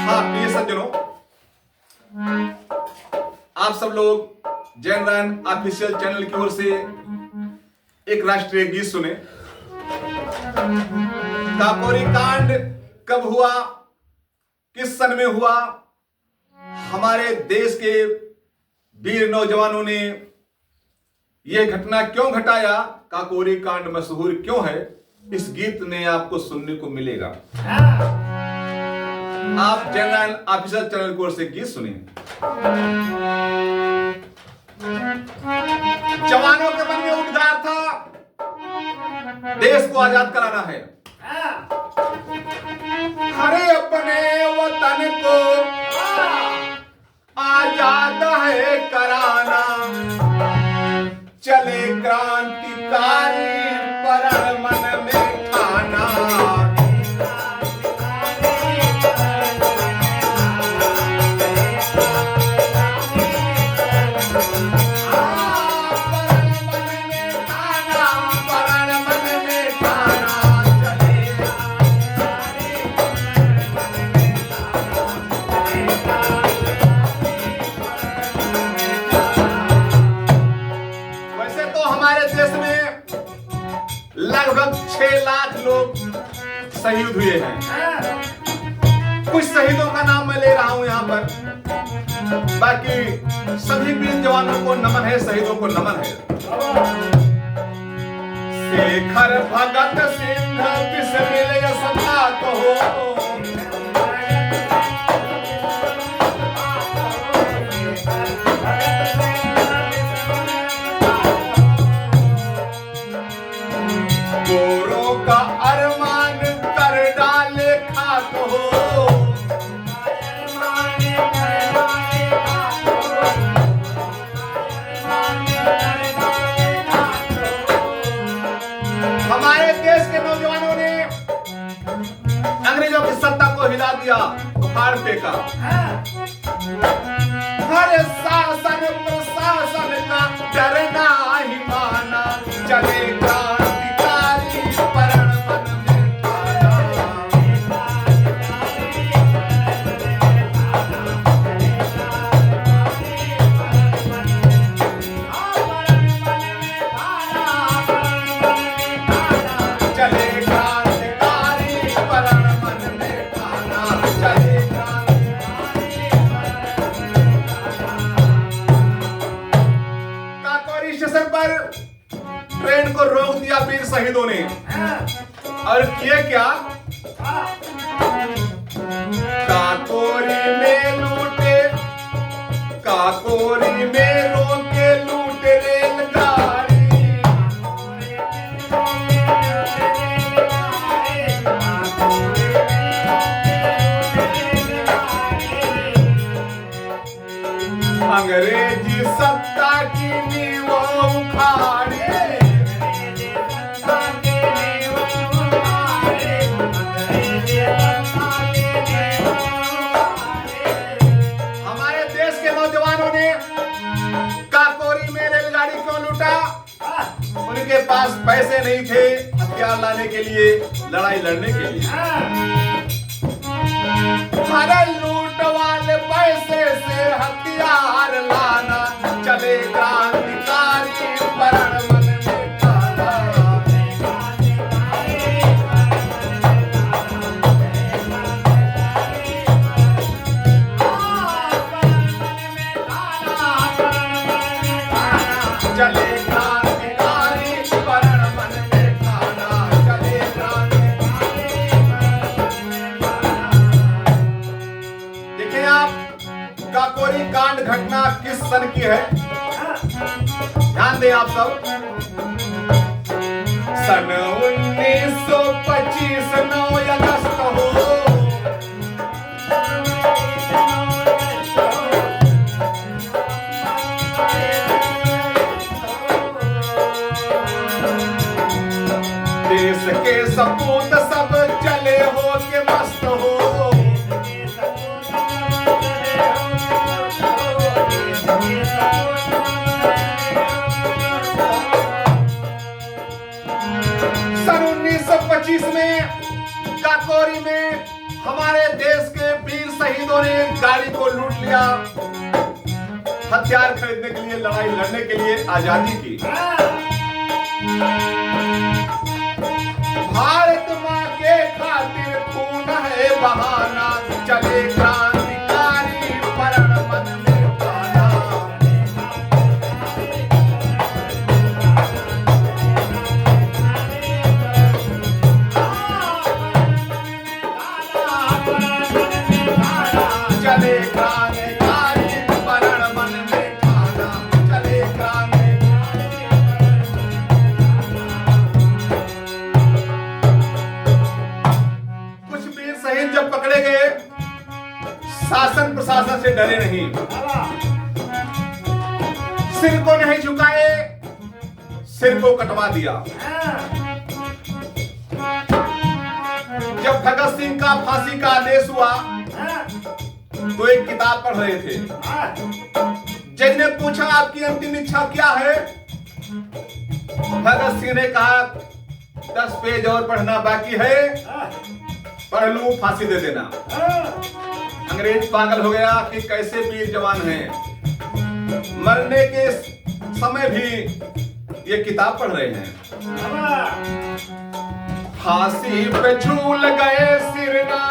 हाँ प्रिय सज्जनों, आप सब लोग जैन रायन ऑफिशियल चैनल की ओर से एक राष्ट्रीय गीत सुने। काकोरी कांड कब हुआ, किस सन में हुआ, हमारे देश के वीर नौजवानों ने यह घटना क्यों घटाया, काकोरी कांड मशहूर क्यों है, इस गीत में आपको सुनने को मिलेगा। आप जैन रायन ऑफिशियल चैनल की ओर से गीत सुनिए। जवानों के मन में उद्गार था, देश को आजाद कराना है। हरे अपने वतन को आजाद है कराना, चले क्रांतिकारी प्रण मन में ठाना। लगभग 6 लाख लोग शहीद हुए हैं। कुछ शहीदों का नाम मैं ले रहा हूं यहां पर, बाकी सभी वीर जवानों को नमन है, शहीदों को नमन है। शेखर भगत सिंह बिस्मिल सभा कहो, गोरों का अरमान कर डाले खाक हो। हमारे देश के नौजवानों ने अंग्रेजों की सत्ता को हिला दिया, उखाड़ फेंका। हर शासन प्रशासन का डरना ही माना, चलेगा ट्रेन को रोक दिया वीर शहीदों ने, और किए क्या, काकोरी में लूटे, काकोरी में रोके लूटे रेलगाड़ी। अंग्रेजी सत्ता की नींव उखाड़ी, हमारे देश के नौजवानों ने काकोरी में रेलगाड़ी क्यों लूटा? उनके पास पैसे नहीं थे हथियार लाने के लिए, लड़ाई लड़ने के लिए। हर लूट वाले पैसे से हथियार लाना, चले क्रांतिकारी प्रण मन में ठाना। चले क्रांतिकारी प्रण मन में ठाना, चले क्रांतिकारी। देखिए आप, काकोरी कांड घटना किस सन की है, ध्यान दें आप सब। सन 1925 9 अगस्त हो, देश के सपूत सब चले हो के मस्त हो। सन 1925 में काकोरी में हमारे देश के वीर शहीद शहीदों ने गाड़ी को लूट लिया, हथियार खरीदने के लिए, लड़ाई लड़ने के लिए आजादी की। भारत माँ के खातिर खून है बहाना, चले क्रांतिकारी प्रण मन में ठाना। चले क्रांतिकारी प्रण मन में ठाना, चले कुछ वीर शहीद जब पकड़े गए, शासन प्रशासन से डरे नहीं, सिर को नहीं झुकाए, सिर को कटवा दिया। जब भगत सिंह का फांसी का आदेश हुआ तो एक किताब पढ़ रहे थे। जज ने पूछा आपकी अंतिम इच्छा क्या है? भगत सिंह ने कहा 10 पेज और पढ़ना बाकी है, पढ़ लूं, फांसी दे देना। अंग्रेज पागल हो गया कि कैसे वीर जवान हैं, मरने के समय भी ये किताब पढ़ रहे हैं। फांसी पे झूल गए, सिर ना